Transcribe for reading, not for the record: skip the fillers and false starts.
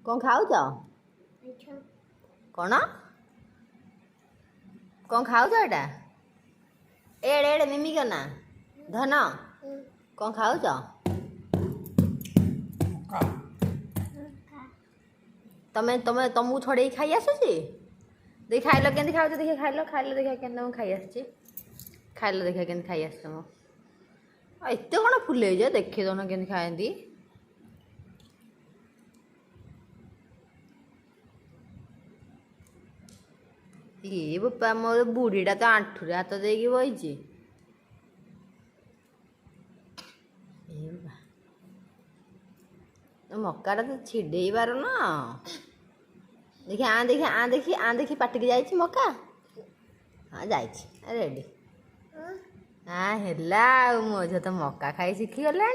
कौन खाऊच कौन कौन खाऊच एटा एड़े एड़े मिमी कना धन कौन खाऊच तमें तमें तुमको छड़े खाई आसुची देख खाइल के खाऊ देखिए खाइल खाइल देखिए के खाई आस खाइल देखिए के खाई आस तुम एत कौन फुले देखिए दोनों के खाएंती ये बापा मोर बुढ़ीटा तो आंठुरे हाथ देकी बही मक्का तो छिड़े पार न देखिए आ देखी पाटिक जाइए मक्का हाँ जाडी हाँ है मो झ तो मक्का खाई शिखी गला।